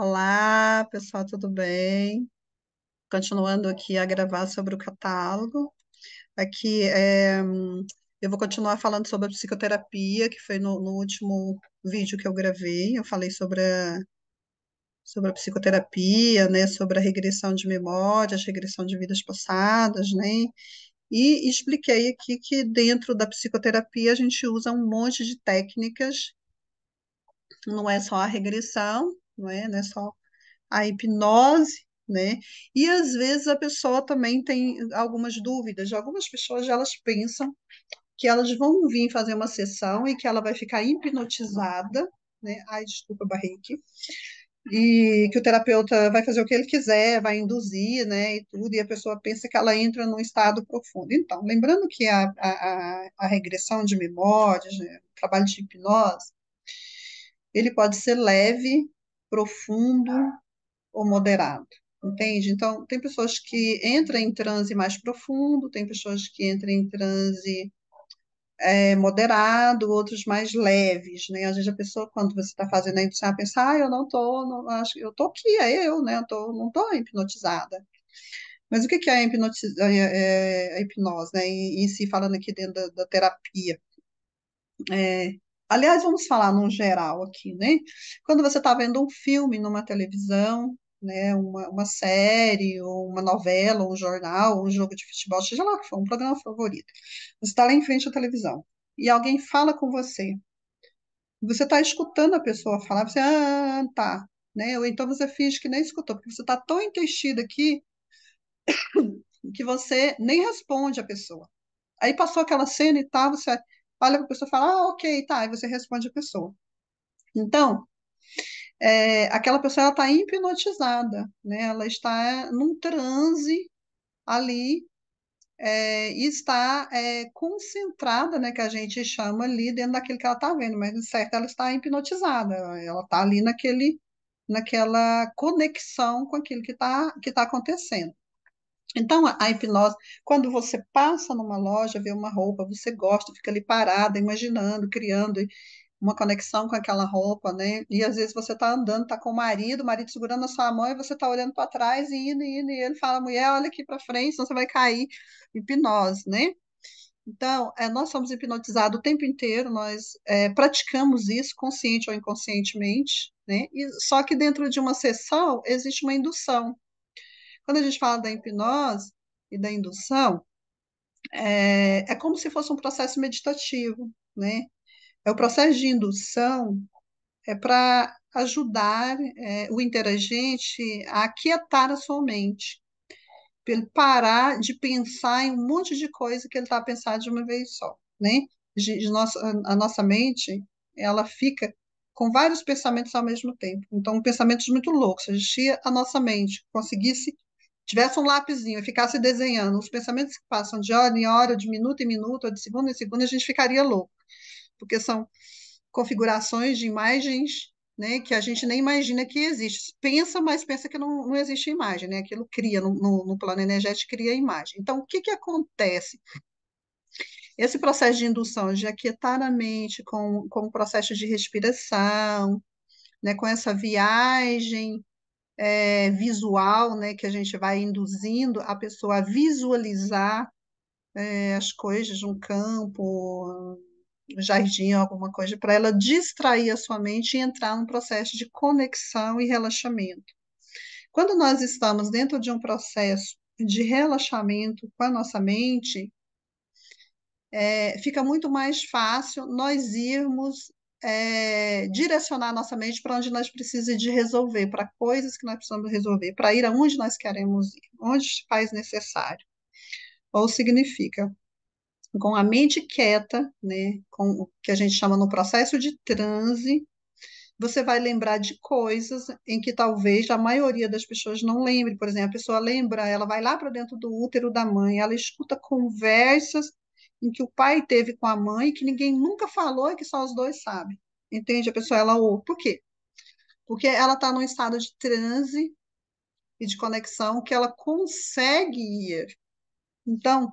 Olá, pessoal, tudo bem? Continuando aqui a gravar sobre o catálogo. Aqui eu vou continuar falando sobre a psicoterapia, que foi no último vídeo que eu gravei. Eu falei sobre a psicoterapia, né? Sobre a regressão de memórias, regressão de vidas passadas, né? E expliquei aqui que dentro da psicoterapia a gente usa um monte de técnicas, não é só a regressão, não é só a hipnose, né? E às vezes a pessoa também tem algumas dúvidas. Algumas pessoas elas pensam que elas vão vir fazer uma sessão e que ela vai ficar hipnotizada, né? Ai, desculpa, barrei aqui. E que o terapeuta vai fazer o que ele quiser, vai induzir, né, e tudo, e a pessoa pensa que ela entra num estado profundo. Então, lembrando que a regressão de memórias, né, o trabalho de hipnose, ele pode ser leve, profundo ou moderado, entende? Então, tem pessoas que entram em transe mais profundo, tem pessoas que entram em transe moderado, outros mais leves, né? Às vezes a pessoa, quando você está fazendo a indução, ela pensa, eu não estou, acho que eu estou aqui, é eu, né? Não estou hipnotizada. Mas o que que é a hipnose, né? Em si, falando aqui dentro da terapia. É, aliás, vamos falar num geral aqui, né? Quando você está vendo um filme numa televisão, né, uma série, ou uma novela, ou um jornal, ou um jogo de futebol, seja lá o que for, um programa favorito. Você está lá em frente à televisão e alguém fala com você. Você está escutando a pessoa falar, você, tá, né? Ou então você finge que nem escutou, porque você está tão investido aqui que você nem responde a pessoa. Aí passou aquela cena e tal, você olha para a pessoa e fala, ok, tá, e você responde a pessoa. Então, aquela pessoa está hipnotizada, né? Ela está num transe ali e está concentrada, né? Que a gente chama ali dentro daquilo que ela está vendo, mas de certo ela está hipnotizada, ela está ali naquela conexão com aquilo que tá acontecendo. Então, a hipnose, quando você passa numa loja, vê uma roupa, você gosta, fica ali parada, imaginando, criando uma conexão com aquela roupa, né? E às vezes você está andando, está com o marido segurando a sua mão e você está olhando para trás e indo, e ele fala, mulher, olha aqui para frente, senão você vai cair. Hipnose, né? Então, nós somos hipnotizados o tempo inteiro, nós praticamos isso, consciente ou inconscientemente, né? Só que dentro de uma sessão existe uma indução. Quando a gente fala da hipnose e da indução, é como se fosse um processo meditativo, né? O processo de indução para ajudar o interagente a aquietar a sua mente, para ele parar de pensar em um monte de coisa que ele está pensando de uma vez só, né? A nossa mente, ela fica com vários pensamentos ao mesmo tempo. Então, pensamentos muito loucos. Se a nossa mente conseguisse, tivesse um lapisinho e ficasse desenhando os pensamentos que passam de hora em hora, de minuto em minuto, ou de segundo em segundo, a gente ficaria louco, porque são configurações de imagens, né, que a gente nem imagina que existe. Pensa, mas pensa que não existe imagem, né? Aquilo cria, no plano energético, cria imagem. Então, o que que acontece? Esse processo de indução, de aquietar a mente com o processo de respiração, né, com essa viagem visual, né, que a gente vai induzindo a pessoa a visualizar as coisas de um campo, jardim, alguma coisa, para ela distrair a sua mente e entrar num processo de conexão e relaxamento. Quando nós estamos dentro de um processo de relaxamento com a nossa mente, fica muito mais fácil nós irmos direcionar a nossa mente para onde nós precisamos de resolver, para coisas que nós precisamos resolver, para ir aonde nós queremos ir, onde faz necessário. Ou significa, com a mente quieta, né, com o que a gente chama no processo de transe, você vai lembrar de coisas em que talvez a maioria das pessoas não lembre. Por exemplo, a pessoa lembra, ela vai lá para dentro do útero da mãe, ela escuta conversas em que o pai teve com a mãe, que ninguém nunca falou e que só os dois sabem. Entende? A pessoa, ela ouve. Por quê? Porque ela está num estado de transe e de conexão que ela consegue ir. Então,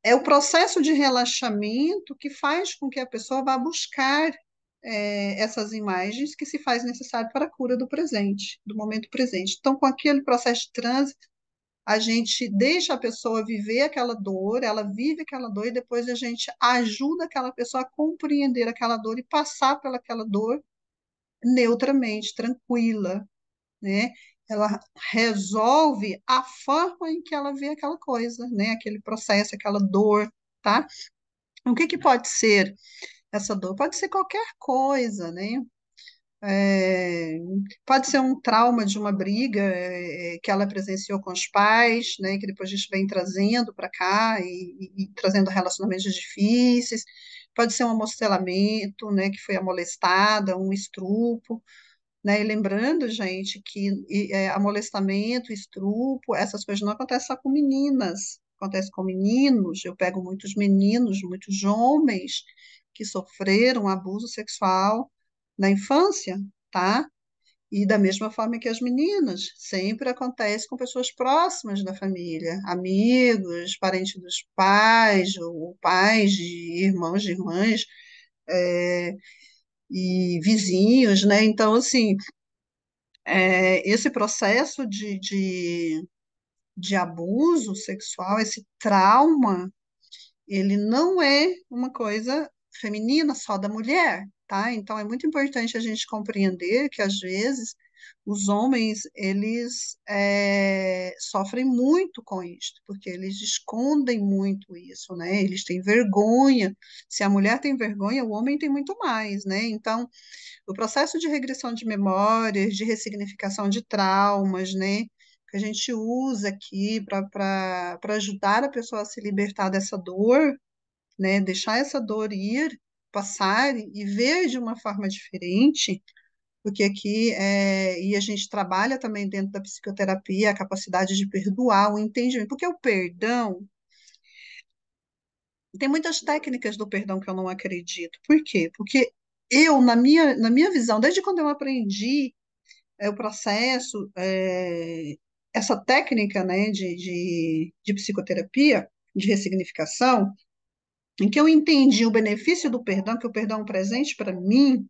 é o processo de relaxamento que faz com que a pessoa vá buscar essas imagens que se faz necessário para a cura do presente, do momento presente. Então, com aquele processo de transe, a gente deixa a pessoa viver aquela dor, ela vive aquela dor e depois a gente ajuda aquela pessoa a compreender aquela dor e passar pelaquela dor neutramente, tranquila, né? Ela resolve a forma em que ela vê aquela coisa, né? Aquele processo, aquela dor, tá? O que que pode ser essa dor? Pode ser qualquer coisa, né? É, pode ser um trauma de uma briga que ela presenciou com os pais, né, que depois a gente vem trazendo para cá e trazendo relacionamentos difíceis. Pode ser um amostelamento, né, que foi amolestada, um estupro, né? E lembrando, gente, que amolecamento, estupro, essas coisas não acontecem só com meninas, acontece com meninos. Eu pego muitos meninos, muitos homens que sofreram abuso sexual na infância, tá? E da mesma forma que as meninas, sempre acontece com pessoas próximas da família, amigos, parentes dos pais, ou pais de irmãos, de irmãs, é, e vizinhos, né? Então, assim, esse processo de abuso sexual, esse trauma, ele não é uma coisa feminina, só da mulher, tá? Então, é muito importante a gente compreender que, às vezes, os homens, eles sofrem muito com isso, porque eles escondem muito isso, né? Eles têm vergonha. Se a mulher tem vergonha, o homem tem muito mais, né? Então, o processo de regressão de memórias, de ressignificação de traumas, né? Que a gente usa aqui para ajudar a pessoa a se libertar dessa dor, né? Deixar essa dor ir, passar e ver de uma forma diferente, porque aqui e a gente trabalha também dentro da psicoterapia a capacidade de perdoar, o entendimento, porque o perdão, tem muitas técnicas do perdão que eu não acredito. Por quê? Porque eu, na minha visão, desde quando eu aprendi o processo, essa técnica, né, de psicoterapia, de ressignificação, em que eu entendi o benefício do perdão, que o perdão é um presente para mim,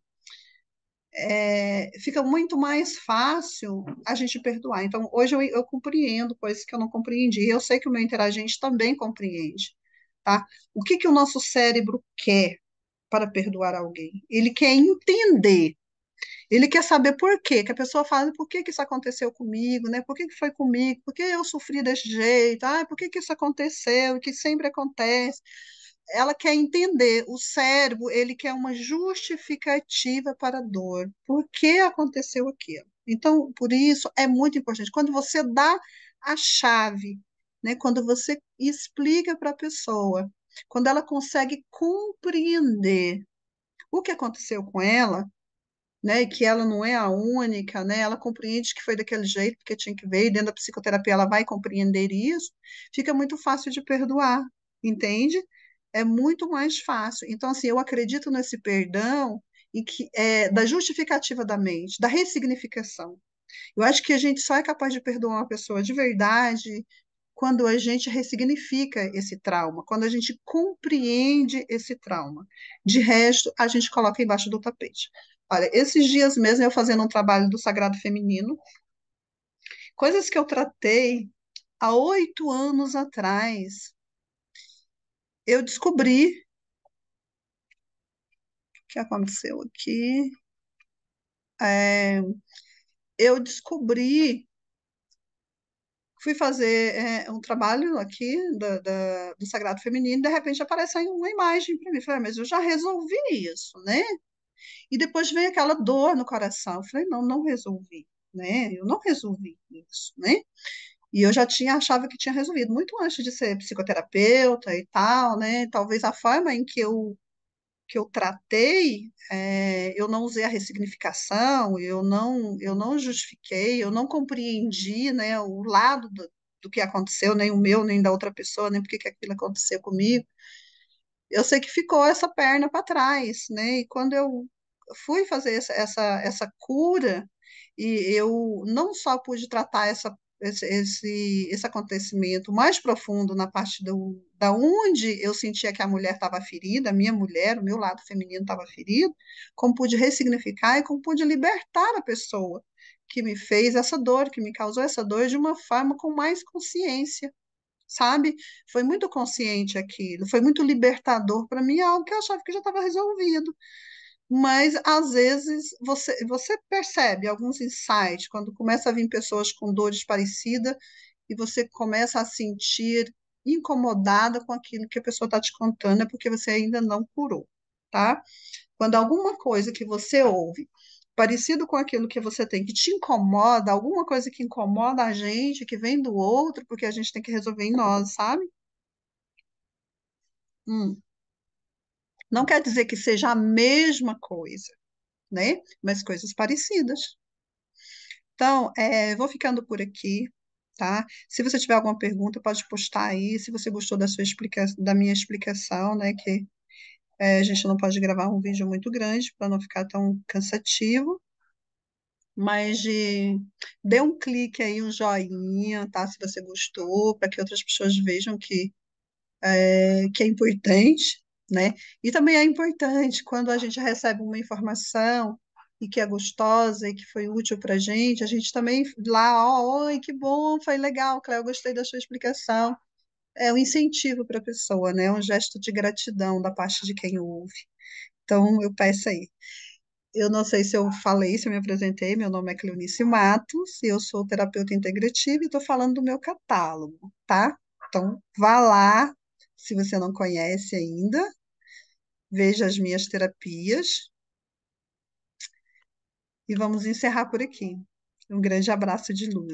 fica muito mais fácil a gente perdoar. Então, hoje eu compreendo coisas que eu não compreendi, e eu sei que o meu interagente também compreende, tá? O que que o nosso cérebro quer para perdoar alguém? Ele quer entender. Ele quer saber por quê, que a pessoa fala, por que que isso aconteceu comigo, né? Por que que foi comigo? Por que eu sofri desse jeito? Ah, por que que isso aconteceu? Que sempre acontece. Ela quer entender, o cérebro, ele quer uma justificativa para a dor. Por que aconteceu aquilo? Então, por isso, é muito importante. Quando você dá a chave, né? Quando você explica para a pessoa, quando ela consegue compreender o que aconteceu com ela, né, e que ela não é a única, né, ela compreende que foi daquele jeito, porque tinha que ver, e dentro da psicoterapia ela vai compreender isso, fica muito fácil de perdoar, entende? É muito mais fácil. Então, assim, eu acredito nesse perdão e que da justificativa da mente, da ressignificação. Eu acho que a gente só é capaz de perdoar uma pessoa de verdade quando a gente ressignifica esse trauma, quando a gente compreende esse trauma. De resto, a gente coloca embaixo do tapete. Olha, esses dias mesmo eu fazendo um trabalho do Sagrado Feminino, coisas que eu tratei há 8 anos atrás, eu descobri o que aconteceu aqui. É, eu descobri, fui fazer um trabalho aqui do Sagrado Feminino, de repente aparece aí uma imagem para mim. Falei, mas eu já resolvi isso, né? E depois veio aquela dor no coração. Eu falei, não, não resolvi, né? Eu não resolvi isso, né? E eu já tinha, achava que tinha resolvido, muito antes de ser psicoterapeuta e tal, né? Talvez a forma em que eu tratei, eu não usei a ressignificação, eu não justifiquei, eu não compreendi, né, o lado do que aconteceu, nem o meu, nem da outra pessoa, nem porque que aquilo aconteceu comigo. Eu sei que ficou essa perna para trás, né? E quando eu fui fazer essa cura, e eu não só pude tratar essa esse acontecimento mais profundo na parte da onde eu sentia que a mulher estava ferida, a minha mulher, o meu lado feminino estava ferido, como pude ressignificar e como pude libertar a pessoa que me fez essa dor, que me causou essa dor de uma forma com mais consciência, sabe? Foi muito consciente aquilo, foi muito libertador para mim, algo que eu achava que já estava resolvido. Mas, às vezes, você percebe alguns insights, quando começa a vir pessoas com dores parecidas e você começa a sentir incomodada com aquilo que a pessoa está te contando, é porque você ainda não curou, tá? Quando alguma coisa que você ouve, parecido com aquilo que você tem, que te incomoda, alguma coisa que incomoda a gente, que vem do outro, porque a gente tem que resolver em nós, sabe? Hum. Não quer dizer que seja a mesma coisa, né? Mas coisas parecidas. Então, vou ficando por aqui, tá? Se você tiver alguma pergunta, pode postar aí. Se você gostou da minha explicação, né? Que a gente não pode gravar um vídeo muito grande para não ficar tão cansativo, mas dê um clique aí, um joinha, tá? Se você gostou, para que outras pessoas vejam que é importante, né? E também é importante quando a gente recebe uma informação e que é gostosa e que foi útil para a gente também lá, ó, oi, que bom, foi legal, Cléo, gostei da sua explicação. É um incentivo para a pessoa, né? Um gesto de gratidão da parte de quem ouve. Então, eu peço aí. Eu não sei se eu falei, se eu me apresentei, meu nome é Cleonice Matos, e eu sou terapeuta integrativa e estou falando do meu catálogo, tá? Então, vá lá, se você não conhece ainda, veja as minhas terapias e vamos encerrar por aqui. Um grande abraço de luz.